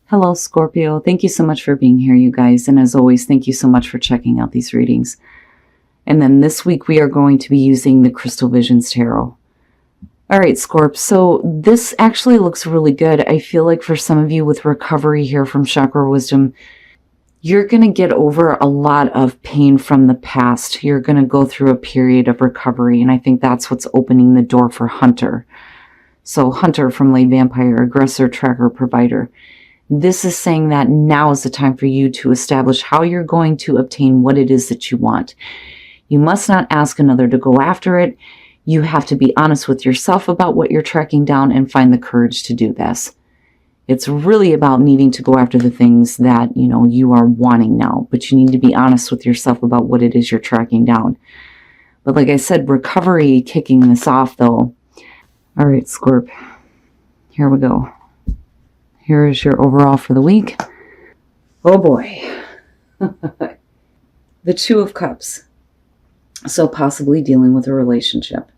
Hello, Scorpio. Thank you so much for being here, you guys. And as always, thank you so much for checking out these readings. And then this week we are going to be using the Crystal Visions Tarot. All right, Scorp. So this actually looks really good. I feel like for some of you with recovery here from Chakra Wisdom, you're going to get over a lot of pain from the past. You're going to go through a period of recovery. And I think that's what's opening the door for Hunter. So Hunter from Lay Vampire, Aggressor, Tracker, Provider. This is saying that now is the time for you to establish how you're going to obtain what it is that you want. You must not ask another to go after it. You have to be honest with yourself about what you're tracking down and find the courage to do this. It's really about needing to go after the things that, you are wanting now, but you need to be honest with yourself about what it is you're tracking down. But like I said, recovery kicking this off though. All right, Scorp, here we go. Here is your overall for the week. Oh boy. The Two of Cups. So possibly dealing with a relationship.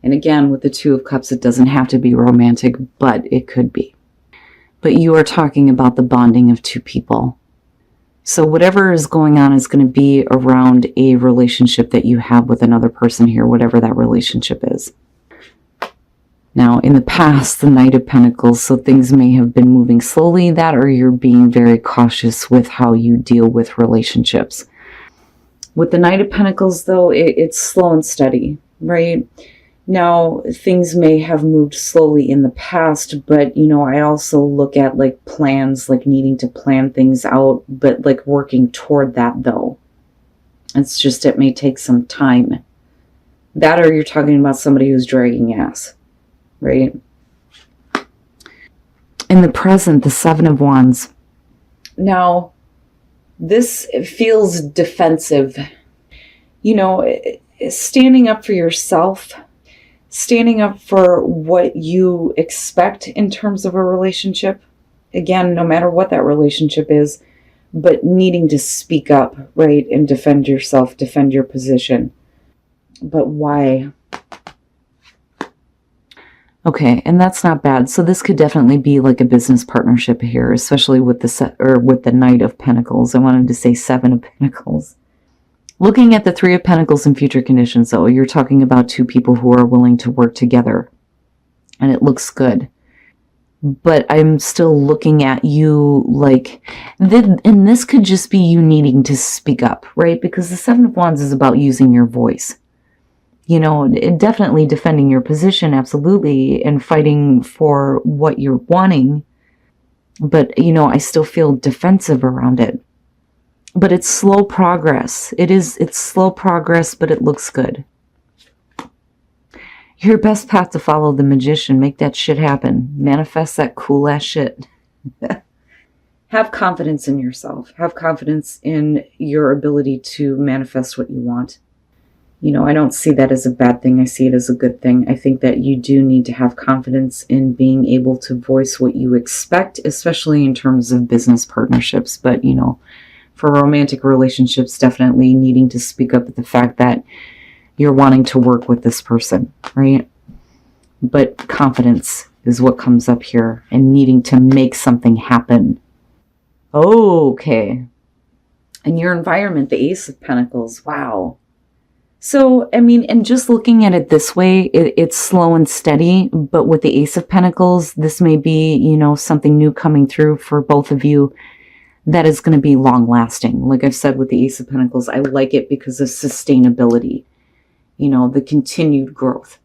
And again, with the Two of Cups, it doesn't have to be romantic, but it could be. But you are talking about the bonding of two people. So whatever is going on is going to be around a relationship that you have with another person here, whatever that relationship is. Now, in the past, the Knight of Pentacles, so things may have been moving slowly, that or you're being very cautious with how you deal with relationships. With the Knight of Pentacles, though, it's slow and steady, right? Now, things may have moved slowly in the past, but, I also look at, plans, needing to plan things out, but, working toward that, though. It's just, it may take some time. That or you're talking about somebody who's dragging ass, right? In the present, the Seven of Wands. Now, this feels defensive. Standing up for yourself, standing up for what you expect in terms of a relationship. Again, no matter what that relationship is, but needing to speak up, right? And defend yourself, defend your position. But why? Okay, and that's not bad. So this could definitely be like a business partnership here, especially with the Knight of Pentacles. I wanted to say Seven of Pentacles. Looking at the Three of Pentacles in future conditions, though, you're talking about two people who are willing to work together. And it looks good. But I'm still looking at you and this could just be you needing to speak up, right? Because the Seven of Wands is about using your voice. Definitely defending your position, absolutely, and fighting for what you're wanting. But, I still feel defensive around it. But it's slow progress. It's slow progress, but it looks good. Your best path to follow the Magician. Make that shit happen. Manifest that cool ass shit. Have confidence in yourself. Have confidence in your ability to manifest what you want. I don't see that as a bad thing. I see it as a good thing. I think that you do need to have confidence in being able to voice what you expect, especially in terms of business partnerships. But, for romantic relationships, definitely needing to speak up at the fact that you're wanting to work with this person, right? But confidence is what comes up here, and needing to make something happen. Okay. And your environment, the Ace of Pentacles. Wow. So, and just looking at it this way, it's slow and steady, but with the Ace of Pentacles, this may be, something new coming through for both of you that is going to be long lasting. Like I've said with the Ace of Pentacles, I like it because of sustainability, the continued growth.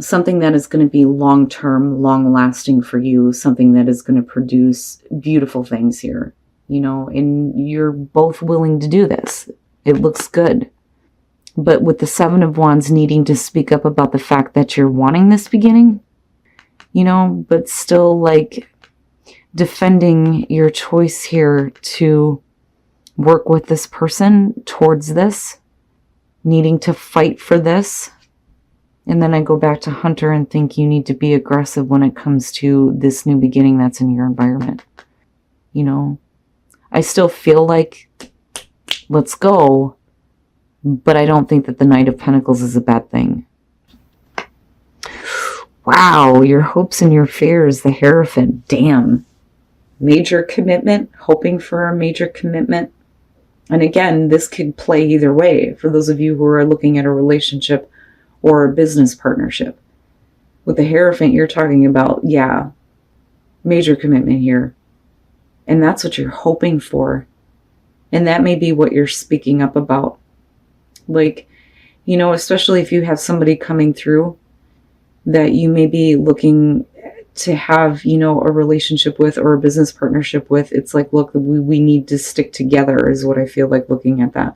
Something that is going to be long-term, long-lasting for you, something that is going to produce beautiful things here, and you're both willing to do this. It looks good. But with the Seven of Wands needing to speak up about the fact that you're wanting this beginning, but still defending your choice here to work with this person towards this, needing to fight for this. And then I go back to Hunter and think you need to be aggressive when it comes to this new beginning that's in your environment. I still feel like, let's go. But I don't think that the Knight of Pentacles is a bad thing. Wow, your hopes and your fears, the Hierophant. Damn. major commitment, hoping for a major commitment. And again, this could play either way for those of you who are looking at a relationship or a business partnership. With the Hierophant, you're talking about, yeah, major commitment here. And that's what you're hoping for. And that may be what you're speaking up about. Like, especially if you have somebody coming through that you may be looking to have, a relationship with or a business partnership with. It's like, look, we need to stick together is what I feel like looking at that,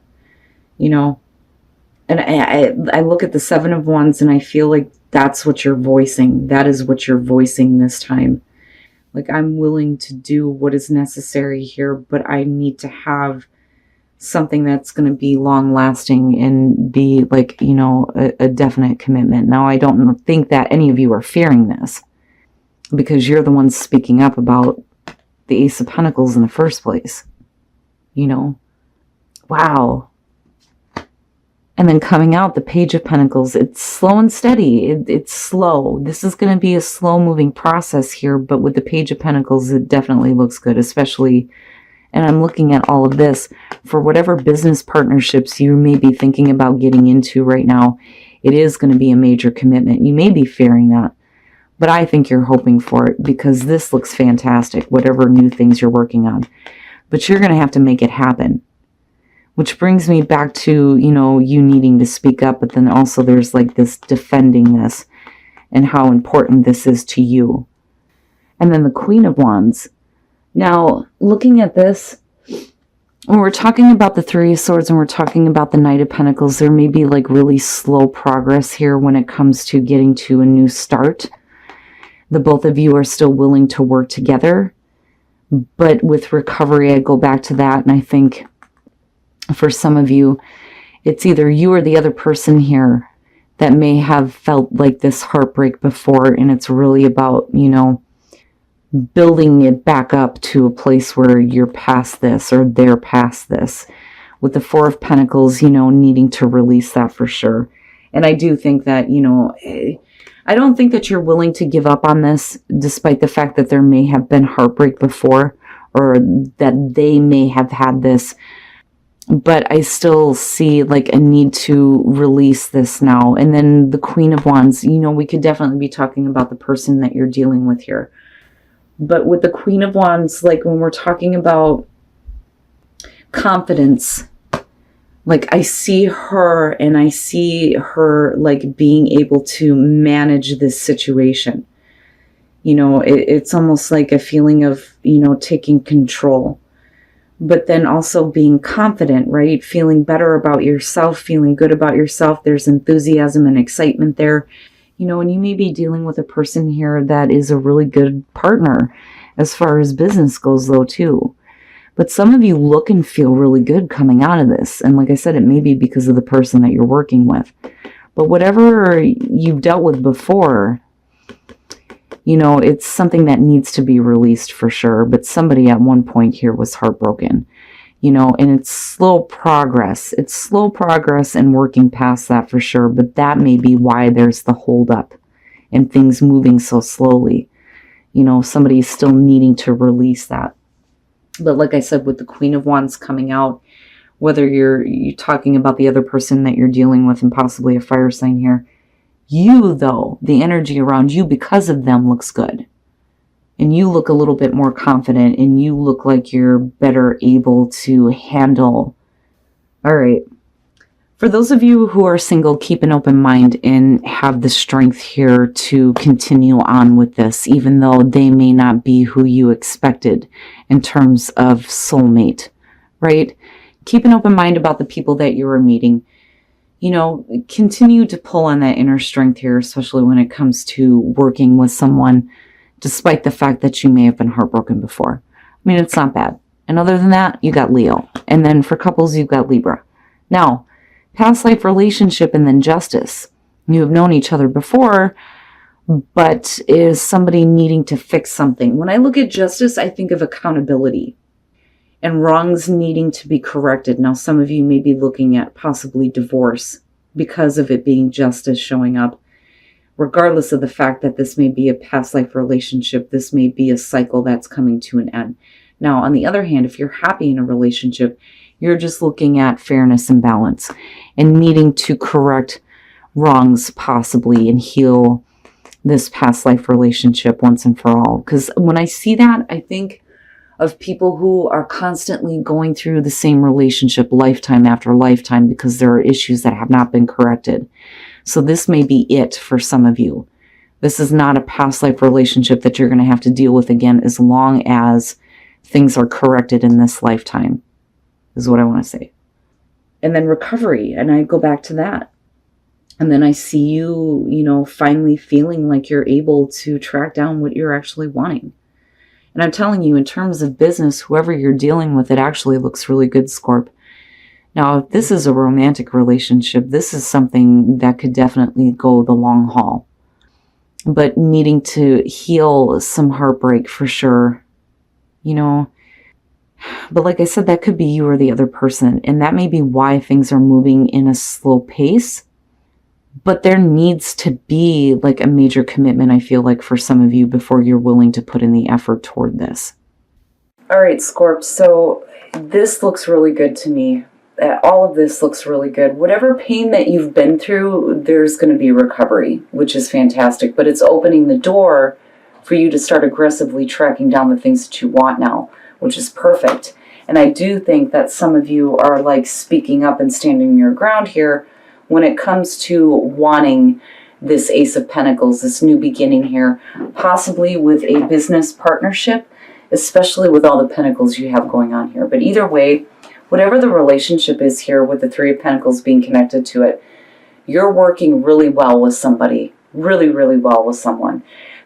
And I look at the Seven of Wands and I feel like that's what you're voicing. That is what you're voicing this time. Like, I'm willing to do what is necessary here, but I need to have something that's going to be long lasting and be like, a definite commitment. Now, I don't think that any of you are fearing this because you're the ones speaking up about the Ace of Pentacles in the first place. Wow. And then coming out, the Page of Pentacles, it's slow and steady. It's slow. This is going to be a slow moving process here, but with the Page of Pentacles, it definitely looks good, especially, and I'm looking at all of this, for whatever business partnerships you may be thinking about getting into right now, it is going to be a major commitment. You may be fearing that, but I think you're hoping for it because this looks fantastic, whatever new things you're working on. But you're going to have to make it happen. Which brings me back to, you needing to speak up, but then also there's like this defending this and how important this is to you. And then the Queen of Wands. Now, looking at this, when we're talking about the Three of Swords and we're talking about the Knight of Pentacles, there may be like really slow progress here when it comes to getting to a new start. The both of you are still willing to work together. But with recovery, I go back to that and I think for some of you, it's either you or the other person here that may have felt like this heartbreak before, and it's really about, building it back up to a place where you're past this or they're past this. With the Four of Pentacles, needing to release that for sure. And I do think that, I don't think that you're willing to give up on this, despite the fact that there may have been heartbreak before or that they may have had this. But I still see like a need to release this now. And then the Queen of Wands, we could definitely be talking about the person that you're dealing with here. But with the Queen of Wands, like when we're talking about confidence, like I see her and I see her like being able to manage this situation. It's almost like a feeling of, taking control. But then also being confident, right? Feeling better about yourself, feeling good about yourself. There's enthusiasm and excitement there. And you may be dealing with a person here that is a really good partner as far as business goes though too. But some of you look and feel really good coming out of this. And like I said, it may be because of the person that you're working with. But whatever you've dealt with before, it's something that needs to be released for sure. But somebody at one point here was heartbroken, and it's slow progress. It's slow progress and working past that for sure. But that may be why there's the holdup and things moving so slowly. Somebody's still needing to release that. But like I said, with the Queen of Wands coming out, whether you're talking about the other person that you're dealing with and possibly a fire sign here, you, though, the energy around you because of them looks good. And you look a little bit more confident and you look like you're better able to handle. All right. For those of you who are single, keep an open mind and have the strength here to continue on with this, even though they may not be who you expected in terms of soulmate, right? Keep an open mind about the people that you are meeting. Continue to pull on that inner strength here, especially when it comes to working with someone, despite the fact that you may have been heartbroken before. It's not bad. And other than that, you got Leo. And then for couples, you've got Libra. Now, past life relationship and then justice. You have known each other before, but is somebody needing to fix something? When I look at justice, I think of accountability and wrongs needing to be corrected. Now, some of you may be looking at possibly divorce because of it being justice showing up. regardless of the fact that this may be a past life relationship, this may be a cycle that's coming to an end. Now, on the other hand, if you're happy in a relationship, you're just looking at fairness and balance and needing to correct wrongs possibly and heal this past life relationship once and for all. Because when I see that, I think of people who are constantly going through the same relationship lifetime after lifetime because there are issues that have not been corrected. So this may be it for some of you. This is not a past life relationship that you're going to have to deal with again as long as things are corrected in this lifetime, is what I want to say. And then recovery, and I go back to that. And then I see you, finally feeling like you're able to track down what you're actually wanting. And I'm telling you, in terms of business, whoever you're dealing with, it actually looks really good, Scorp. Now, if this is a romantic relationship, this is something that could definitely go the long haul. But needing to heal some heartbreak for sure, But like I said, that could be you or the other person. And that may be why things are moving in a slow pace. But there needs to be like a major commitment, I feel like, for some of you before you're willing to put in the effort toward this. All right, Scorp, so this looks really good to me. All of this looks really good. Whatever pain that you've been through, there's going to be recovery, which is fantastic. But it's opening the door for you to start aggressively tracking down the things that you want now, which is perfect. And I do think that some of you are like speaking up and standing your ground here when it comes to wanting this Ace of Pentacles, this new beginning here, possibly with a business partnership, especially with all the pentacles you have going on here. But either way, whatever the relationship is here with the Three of Pentacles being connected to it, you're working really well with somebody, really, really well with someone.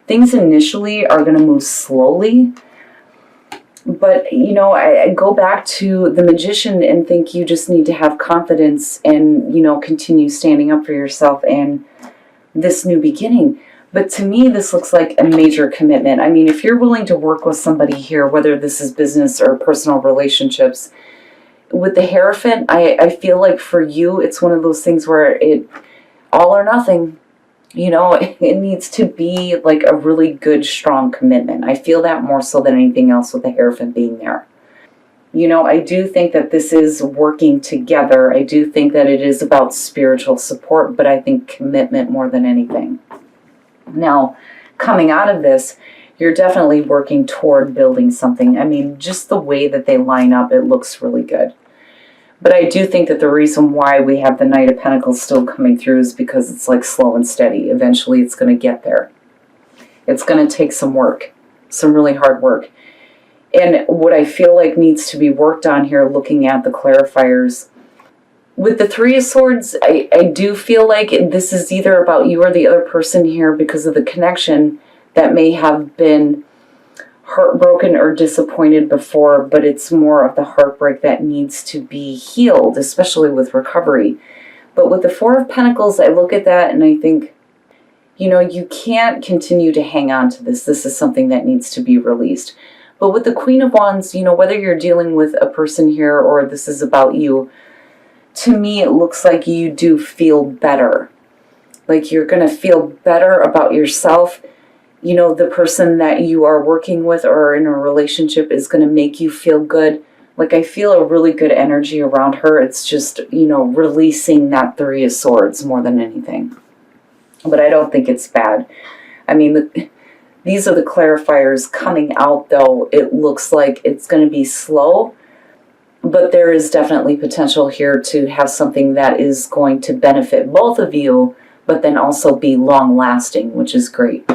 Things initially are going to move slowly, but, I go back to the Magician and think you just need to have confidence and, continue standing up for yourself and this new beginning. But to me, this looks like a major commitment. I mean, if you're willing to work with somebody here, whether this is business or personal relationships, with the Hierophant, I feel like for you, it's one of those things where it all or nothing. It needs to be like a really good, strong commitment. I feel that more so than anything else with the Hierophant being there. I do think that this is working together. I do think that it is about spiritual support, but I think commitment more than anything. Now, coming out of this, you're definitely working toward building something. I mean, just the way that they line up, it looks really good. But I do think that the reason why we have the Knight of Pentacles still coming through is because it's like slow and steady. Eventually it's going to get there. It's going to take some work, some really hard work. And what I feel like needs to be worked on here, looking at the clarifiers, with the Three of Swords, I do feel like this is either about you or the other person here because of the connection that may have been heartbroken or disappointed before, but it's more of the heartbreak that needs to be healed, especially with recovery. But with the Four of Pentacles, I look at that and I think, you can't continue to hang on to this. This is something that needs to be released. But with the Queen of Wands, whether you're dealing with a person here or this is about you, to me, it looks like you do feel better. Like you're going to feel better about yourself. The person that you are working with or in a relationship is going to make you feel good. Like I feel a really good energy around her. It's just, releasing that Three of Swords more than anything. But I don't think it's bad. I mean, these are the clarifiers coming out, though. It looks like it's going to be slow, but there is definitely potential here to have something that is going to benefit both of you, but then also be long-lasting, which is great.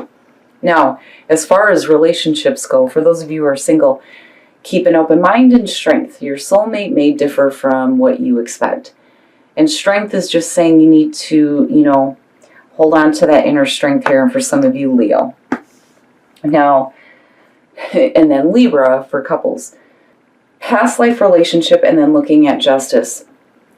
Now, as far as relationships go, for those of you who are single, keep an open mind and strength. Your soulmate may differ from what you expect. And strength is just saying you need to, hold on to that inner strength here. And for some of you, Leo. Now, and then Libra for couples. Past life relationship and then looking at justice.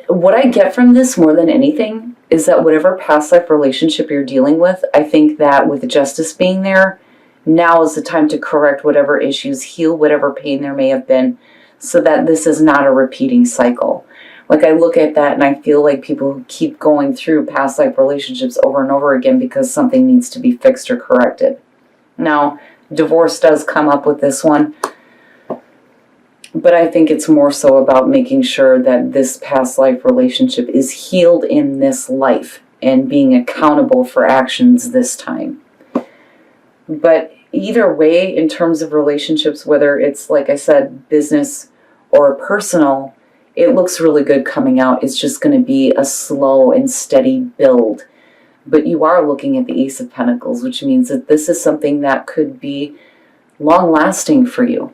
What I get from this more than anything is that whatever past life relationship you're dealing with, I think that with justice being there, now is the time to correct whatever issues, heal whatever pain there may have been, so that this is not a repeating cycle. Like, I look at that and I feel like people keep going through past life relationships over and over again because something needs to be fixed or corrected. Now, divorce does come up with this one, but I think it's more so about making sure that this past life relationship is healed in this life and being accountable for actions this time. But either way, in terms of relationships, whether it's, like I said, business or personal, it looks really good coming out. It's just going to be a slow and steady build. But you are looking at the Ace of Pentacles, which means that this is something that could be long-lasting for you.